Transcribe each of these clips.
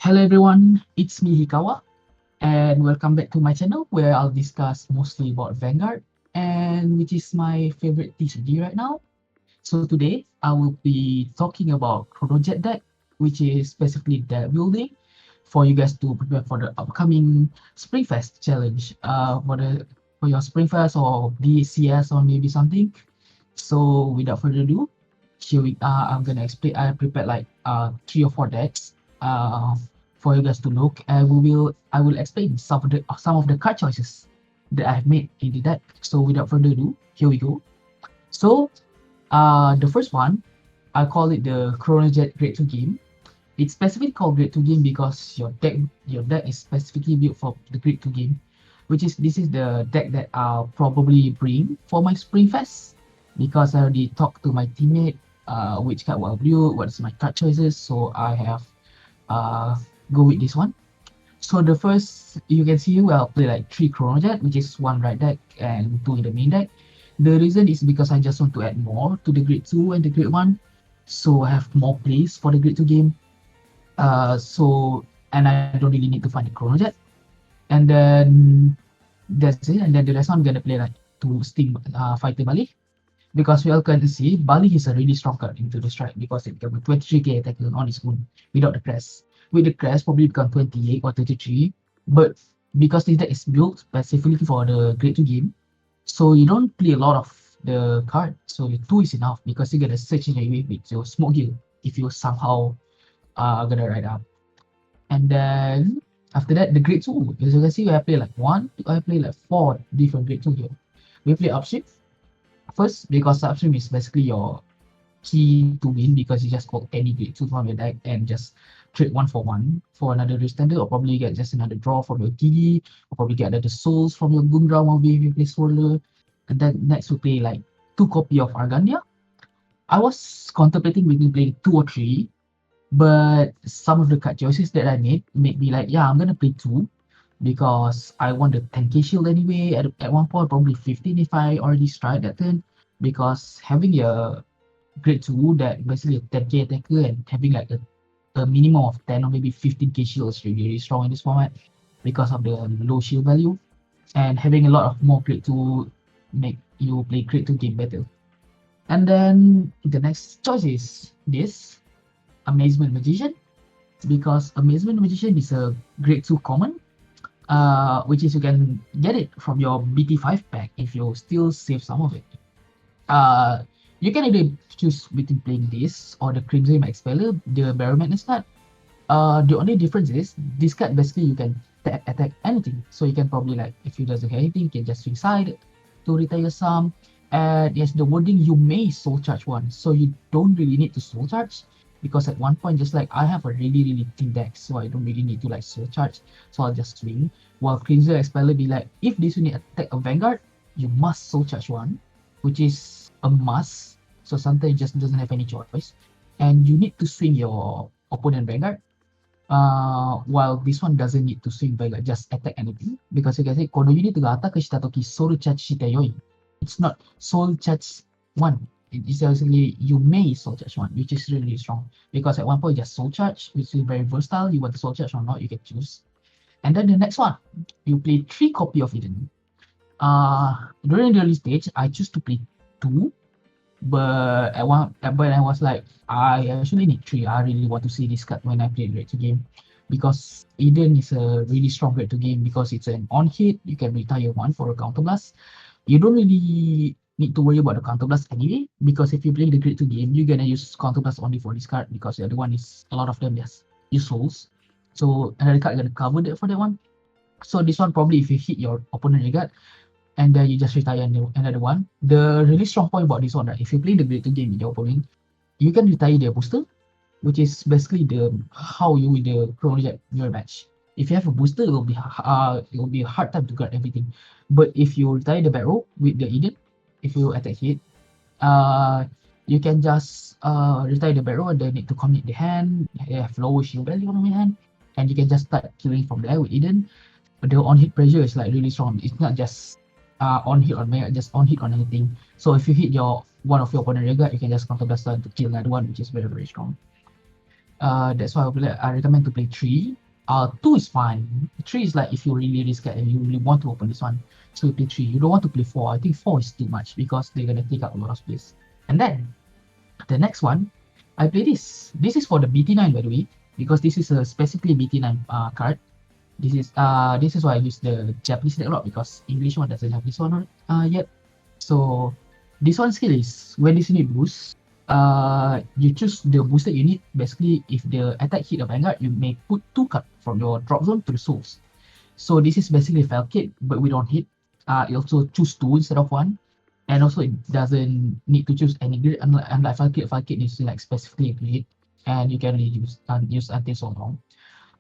Hello everyone, it's me Hikawa, and welcome back to my channel where I'll discuss mostly about Vanguard, and which is my favorite TCG right now. So today I will be talking about Chronojet deck, which is basically deck building for you guys to prepare for the upcoming Springfest challenge. For your Springfest or DCS or maybe something. So without further ado, I'm gonna explain. I prepared like three or four decks for you guys to look, and I will explain some of the card choices that I've made in the deck. So without further ado, here we go. So the first one, I call it the Chronojet Grade 2 game. It's specifically called Grade 2 game because your deck is specifically built for the Grade 2 game, which is this is the deck that I'll probably bring for my Springfest because I already talked to my teammate which card will build, what's my card choices, so I have uh go with this one. So the first you can see I'll play like three Chronojet, which is one right deck and two in the main deck. The reason is because I just want to add more to the Grade 2 and the Grade 1, so I have more plays for the Grade 2 game. And I don't really need to find the Chronojet. And then that's it. And then the rest one I'm gonna play like to Steam Fighter Bali. Because we all can see Bali is a really strong card into the strike because it becomes a 23k attacker on its own without the crest. With the crest probably become 28 or 33. But because this deck is built specifically for the Grade 2 game, so you don't play a lot of the card. So the 2 is enough because you get a search in your wave with your smoke heal if you somehow gonna ride up. And then after that, the grade 2. As you can see, I play like I play like four different grade 2 here. We play upstream first because upstream is basically your key to win because you just call any grade 2 from your deck and just trade one for another standard, or probably get just another draw from your TD, or probably get another souls from your Gundra one if you play Swirler. And then next we play like two copy of Argandia. I was contemplating between playing two or three, but some of the card choices that I made me like, yeah, I'm gonna play two because I want the 10k shield anyway. At one point, probably 15 if I already strike that turn. Because having a grade 2 that basically a 10k attacker and having like a minimum of 10 or maybe 15k shield is really, really strong in this format because of the low shield value. And having a lot of more grade 2 make you play grade 2 game better. And then the next choice is this Amazement Magician, because Amazement Magician is a grade 2 common, which is you can get it from your BT5 pack if you still save some of it. Uh, you can either choose between playing this or the Crimson Expeller, the Barrow Madness card. The only difference is this card basically you can attack anything. So you can probably like, if you doesn't have anything, you can just swing side to retire some. And yes, the wording you may soul charge one, so you don't really need to soul charge because at one point, just like I have a really thin deck, so I don't really need to like soul charge, so I'll just swing. While Crimson Expeller be like, if this unit attack a Vanguard, you must soul charge one, which is a must. So sometimes it just doesn't have any choice, and you need to swing your opponent Vanguard. While this one doesn't need to swing Vanguard, just attack anything because you can say このユニットがアタックしたときソウルチャージしてよい。It's not soul charge one. It's basically you may soul charge one, which is really strong because at one point just soul charge, which is very versatile. You want to soul charge or not, you can choose. And then the next one, you play 3 copy of Eden. During the early stage, I choose to play 2, but I was like, I actually need 3. I really want to see this card when I play Grade 2 game because Eden is a really strong Grade 2 game because it's an on hit. You can retire one for a counter blast. You don't really need to worry about the counter blast anyway because if you play the Grade 2 game, you're gonna use counter blast only for this card because the other one is a lot of them just use souls. So another card gonna cover that for that one. So this one probably if you hit your opponent regard and then you just retire another one. The really strong point about this one, right? If you play the Grade 2 game with your opponent, you can retire their booster, which is basically the how you win the Chronojet mirror match. If you have a booster, it will be a hard time to guard everything. But if you retire the barrel with the Eden, if you attack hit, you can just retire the barrel and then need to commit the hand. You have lower shield value on your hand, and you can just start killing from there with Eden. But the on hit pressure is like really strong. It's not just on hit on just on hit on anything. So if you hit one of your opponent regard, you can just counter blast to kill another one, which is very strong. That's why I recommend to play 3. 2 is fine. 3 is like if you really scared and you really want to open this one, so you play 3. You don't want to play 4. I think 4 is too much because they're gonna take up a lot of space. And then the next one, I play this. This is for the BT9 by the way, because this is a specifically BT9 card. This is why I use the Japanese deck a lot because English one doesn't have this one yet. So this one skill is when this unit boosts, you choose the booster unit. Basically, if the attack hit a vanguard, you may put 2 cards from your drop zone to the souls. So this is basically Falcate, but we don't hit. It also choose 2 instead of 1. And also it doesn't need to choose any grid unlike Falcate needs to like specifically grid and you can only use until so long.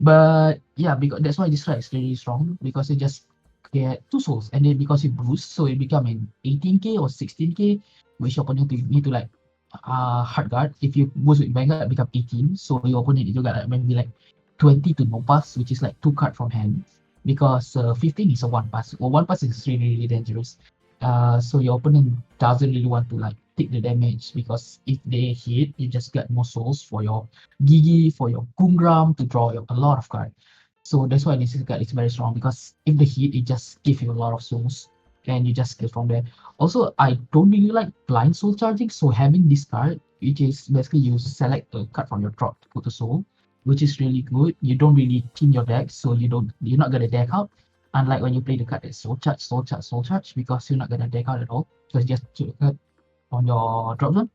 But yeah, because that's why this card is really strong because it just get 2 souls and then because it boosts, so it become an 18k or 16k, which your opponent need to like hard guard. If you boost with Vanguard, it become 18, so your opponent need to get like maybe like 20 to no pass, which is like 2 card from hand. Because 15 is a 1 pass. Well, 1 pass is really dangerous. So your opponent doesn't really want to like take the damage because if they hit, you just get more souls for your Gigi, for your Kungram to draw a lot of cards. So that's why this card is very strong because if they hit, it just gives you a lot of souls and you just get from there. Also, I don't really like blind soul charging, so having this card, which is basically you select a card from your drop to put a soul, which is really good. You don't really team your deck, so you're not gonna deck out. Unlike when you play the card that's soul charge, soul charge, soul charge, because you're not gonna deck out at all. Because you just put a card on your drop zone.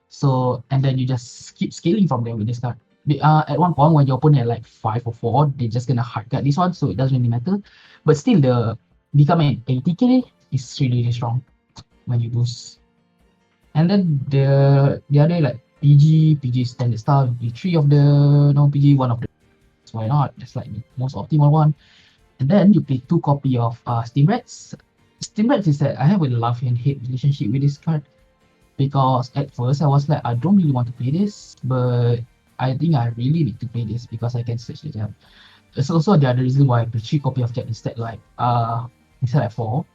So and then you just keep scaling from there with this card. At one point when your opponent at like 5 or 4, they're just gonna hard guard this one, so it doesn't really matter. But still, the becoming 80k is really strong when you boost. And then the other like PG standard stuff, be 3 of the no PG, 1 of the. So why not? That's like the most optimal one. And then you play 2 copy of Steam Rats. Steam Rats is that I have a love and hate relationship with this card because at first I was like I don't really want to play this, but I think I really need to play this because I can search the gem. It's also the other reason why I play 3 copy of Jet instead of 4.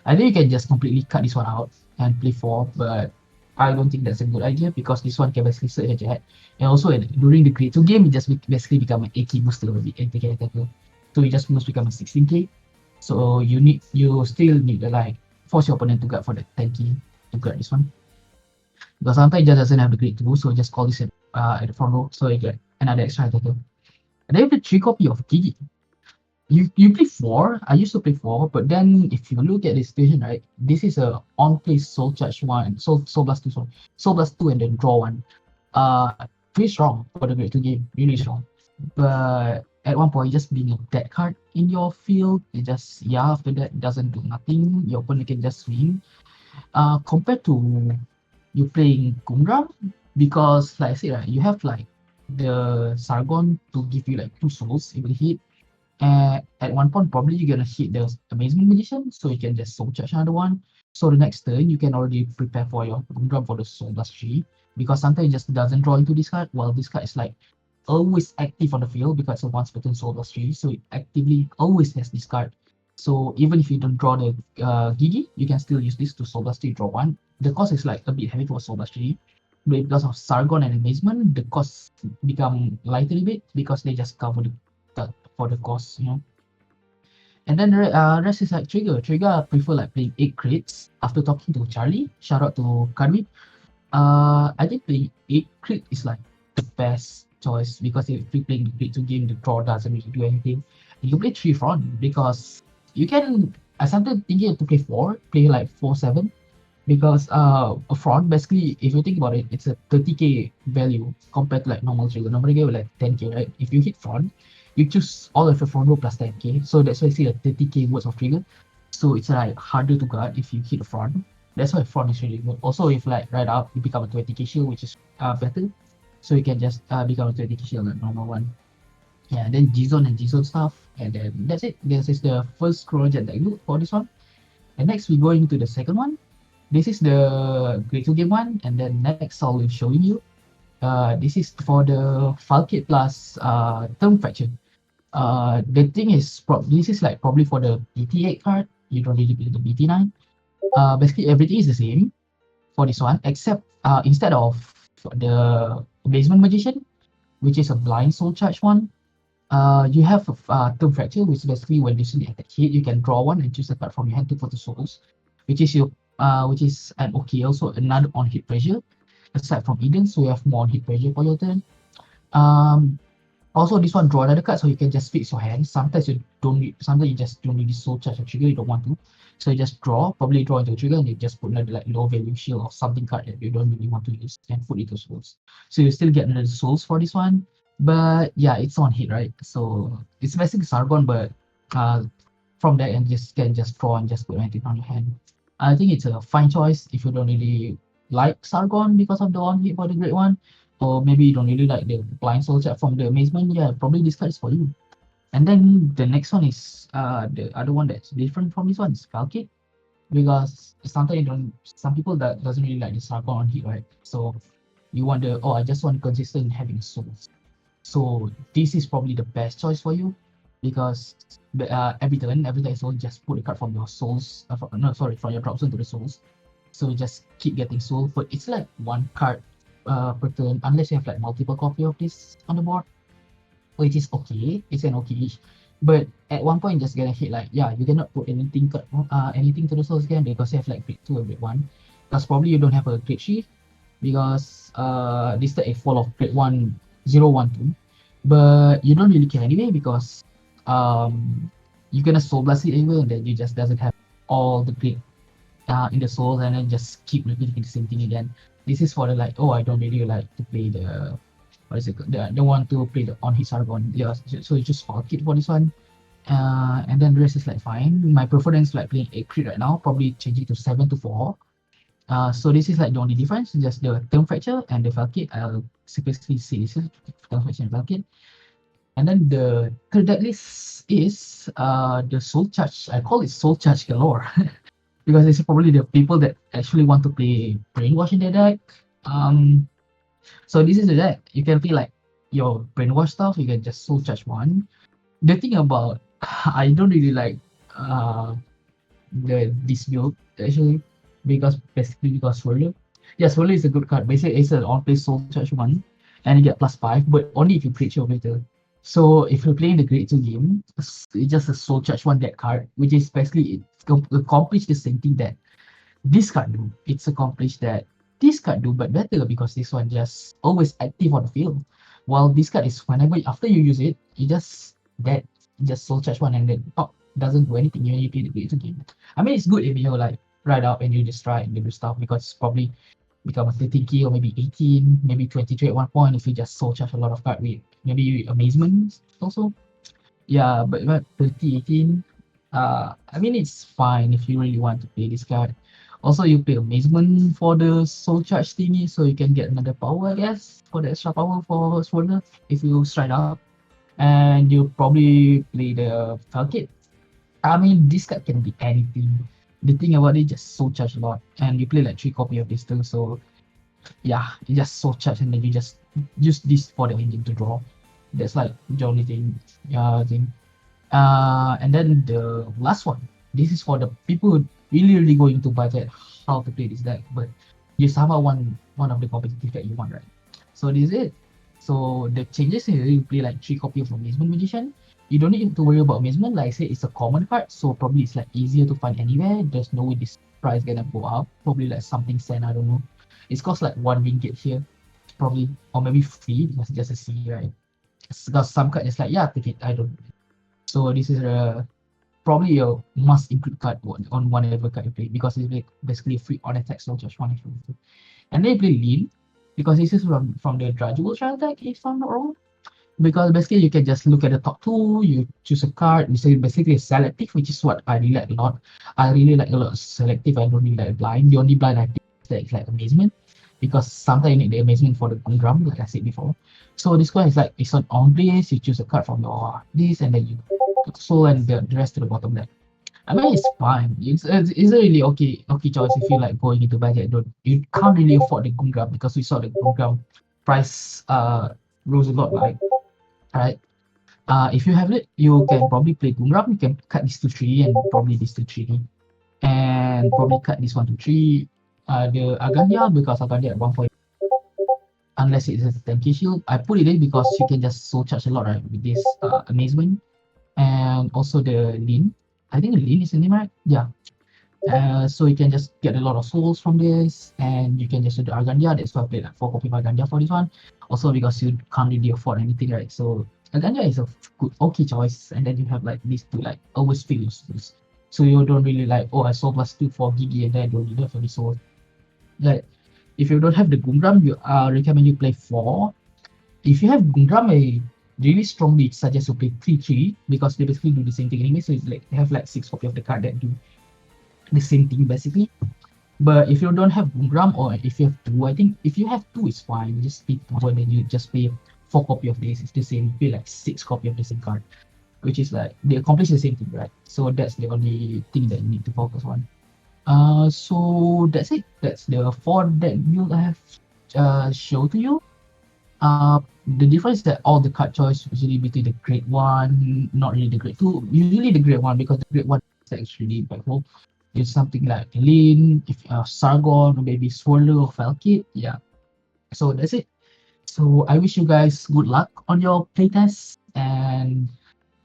I think you can just completely cut this one out and play 4, but I don't think that's a good idea because this one can basically search a Jet. And also during the create 2 game, it just basically become an 8k booster with 8k attacker. So it just must become a 16k. So you still need to like force your opponent to guard for the 10k to guard this one. Because sometimes it just doesn't have the great to boost, so just call this at the front row so you get another extra attacker. And then the 3 copy of Gigi. You play 4. I used to play 4, but then if you look at the situation, right, this is a on play soul charge one, soul blast 2, soul blast 2 and then draw 1. Pretty strong for the grade 2 game, really strong. But at one point, just being a dead card in your field, it just after that it doesn't do nothing. Your opponent can just swing. Compared to you playing Kungram, because like I said, right, you have like the Sargon to give you like 2 souls if it hit. At one point, probably you're gonna hit the Amazement Magician, so you can just soul charge another one. So the next turn, you can already prepare for your Kungram for the Soul Blast 3, because sometimes it just doesn't draw into this card, while this card is like always active on the field because it's a once button Soul Blast 3, so it actively always has this card. So even if you don't draw the Gigi, you can still use this to Soul Blast 3, draw 1. The cost is like a bit heavy for Soul Blast 3, but because of Sargon and Amazement, the cost become lighter a bit because they just cover for the cost, And then the rest is like Trigger. Trigger, I prefer like playing 8 crits after talking to Charlie. Shout out to Kadwi. I think playing 8 crit is like the best choice because if you playing the crit 2 game, the draw doesn't really do anything. You play 3 front because you can. I sometimes thinking to play 4, play like 4-7 because a front basically, if you think about it, it's a 30k value compared to like normal trigger. Normal trigger like 10k, right? If you hit front, you choose all of your front row plus 10k, so that's why you see like 30k words of trigger. So it's like harder to guard if you hit the front. That's why front is really good. Also, if like right up, you become a 20k shield, which is better. So you can just become a 20k shield, like normal one. Yeah, and then G-Zone and G-Zone stuff, and then that's it. This is the first Chronojet deck look for this one. And next we go into the second one. This is the Grade 2 game one, and then next I'll be showing you. This is for the Falcate plus Term Fracture. The thing is, this is like probably for the BT8 card. You don't really play the BT9. Basically everything is the same for this one, except instead of the Basement Magician, which is a blind soul charge one. You have Tomb Fracture, which is basically when you see the attack hit, you can draw one and choose a card from your hand to put the souls, which is an okay, also another on hit pressure aside from Eden, so you have more on hit pressure for your turn. Um, Also, this one draw another card, so you can just fix your hand. Sometimes you just don't need this soul charge a trigger. You don't want to, so you just probably draw into a trigger, and you just put another like low value shield or something card that you don't really want to use and put into souls. So you still get another souls for this one, but yeah, it's on hit, right? So it's basically Sargon, but uh, from that and just can just draw and just put anything on your hand. I think it's a fine choice if you don't really like Sargon because of the on hit for the great one, or maybe you don't really like the blind soldier from the amazement. Yeah, probably this card is for you. And then the next one is the other one that's different from this one is Falkit, because sometimes you don't some people that doesn't really like the Sargon on hit, right? So you wonder, oh, I just want consistent having souls. So this is probably the best choice for you, because every turn soul, just put a card from your souls. From your drop zone to the souls. So you just keep getting soul, but it's like one card per turn, unless you have like multiple copy of this on the board, which is okay. It's an okay-ish. But at one point, just gonna hit like, yeah, you cannot put anything to the souls again because you have like grade 2 or grade 1. Because probably you don't have a grade 3, because this is a fall of grade 1, 0, 1, 2. But you don't really care anyway, because you're gonna soul blast it anyway, and then you just doesn't have all the grade in the souls, and then just keep repeating the same thing again. This is for the like, oh, I don't really like to play the what is it? I don't want to play the on hit Sargon. Yeah, so you just fuck it for this one. And then the rest is like fine. My preference is like playing 8 crit right now, probably changing to 7 to 4. So this is like the only difference, just the Term Fracture and the Falkit. I'll simply say this is Term Fracture and Falkit. And then the third deck list is the Soul Charge. I call it Soul Charge galore. Because it's probably the people that actually want to play Brainwash in their deck. So this is the deck. You can play like your Brainwash stuff, you can just Soul Charge one. The thing about I don't really like this build actually, because basically because Swirler. Yeah, Swirler is a good card. Basically it's an on play Soul Charge one, and you get +5, but only if you create your later. So if you're playing the grade 2 game, it's just a Soul Charge one deck card, which is basically accomplish the same thing that this card do. It's accomplished that this card do, but better, because this one just always active on the field. While this card is whenever after you use it, you just dead. Just Soul Charge one and then doesn't do anything. You play the grade 2 game. I mean, it's good if you like ride out and you just try and do stuff, because it's probably become a 30k or maybe 18, maybe 23 at one point if you just Soul Charge a lot of card with maybe amazement also. Yeah, but 30, 18, I mean, it's fine if you really want to play this card. Also, you play amazement for the Soul Charge thingy, so you can get another power, I guess, for the extra power for Swirler if you stride up. And you probably play the Falkit. I mean, this card can be anything. The thing about it, just Soul Charge a lot, and you play like 3 copy of this too. So yeah, you just Soul Charge and then you just use this for the engine to draw. That's like the only thing. And then the last one. This is for the people who really going to budget how to play this deck, but you somehow want one of the competitive that you want, right? So this is it. So the changes here, you play like 3 copy of Amazement Magician. You don't need to worry about Amazement. Like I said, it's a common card, so probably it's like easier to find anywhere. There's no way this price gonna go up. Probably like something cent, I don't know. It's cost like 1 ringgit here, probably, or maybe free because it's just a C, right? Because some card is like, yeah, take it. I don't. So this is probably a must include card on whatever card you play, because it's basically free on attack, so just one if you want to. And then you play Lean, because this is from the Drudgeable Trial deck, if I'm not wrong. Because basically you can just look at the top 2, you choose a card, you say basically selective, which is what I really like a lot. I really like a lot of selective. I don't really like blind. The only blind I think is like amazement, because sometimes you need the amazement for the drum, like I said before. So this one is like, it's on place, you choose a card from your this, and then you put soul and the rest to the bottom there. I mean, it's fine. It's a really okay choice if you like going into budget. You can't really afford the Gungram, because we saw the Gungram price rose a lot, right? If you have it, you can probably play Gungram. You can cut this to 3 and probably this to 3, and probably cut this one to 3. The Aganya, because Aganya at one point unless it's a 10k shield. I put it in because you can just soul charge a lot, right, with this amazement, and also the lean. I think lean is the name, right? Yeah. So you can just get a lot of souls from this, and you can just do the Argandia. That's why I played like 4 copy of Argandia for this one. Also because you can't really afford anything, right? So Argandia is a good, okay choice, and then you have like these two like always fill your souls. So you don't really like, oh, I sold plus 2 for Gigi, and then I don't really have any souls. Like if you don't have the Gundram, you recommend you play 4. If you have Gundram, I really strongly suggest you play 3-3 because they basically do the same thing anyway. So it's like they have like 6 copy of the card that do the same thing basically. But if you don't have Gungram, or if you have 2, I think if you have 2 it's fine. You just pay 2 and then you just pay 4 copy of this. It's the same. You pay like 6 copy of the same card, which is like they accomplish the same thing, right? So that's the only thing that you need to focus on. So that's it. That's the 4 deck build I have showed to you. The difference is that all the card choice usually between the grade 1, not really the grade 2. Usually the grade 1, because the grade 1 is actually impactful. It's something like Lin, if Sargon, or maybe Swallow or Falkit. Yeah. So that's it. So I wish you guys good luck on your playtest, and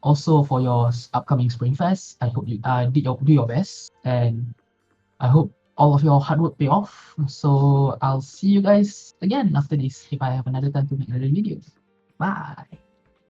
also for your upcoming Spring Fest. I hope you do your best, and I hope all of your hard work pay off. So I'll see you guys again after this if I have another time to make another video. Bye.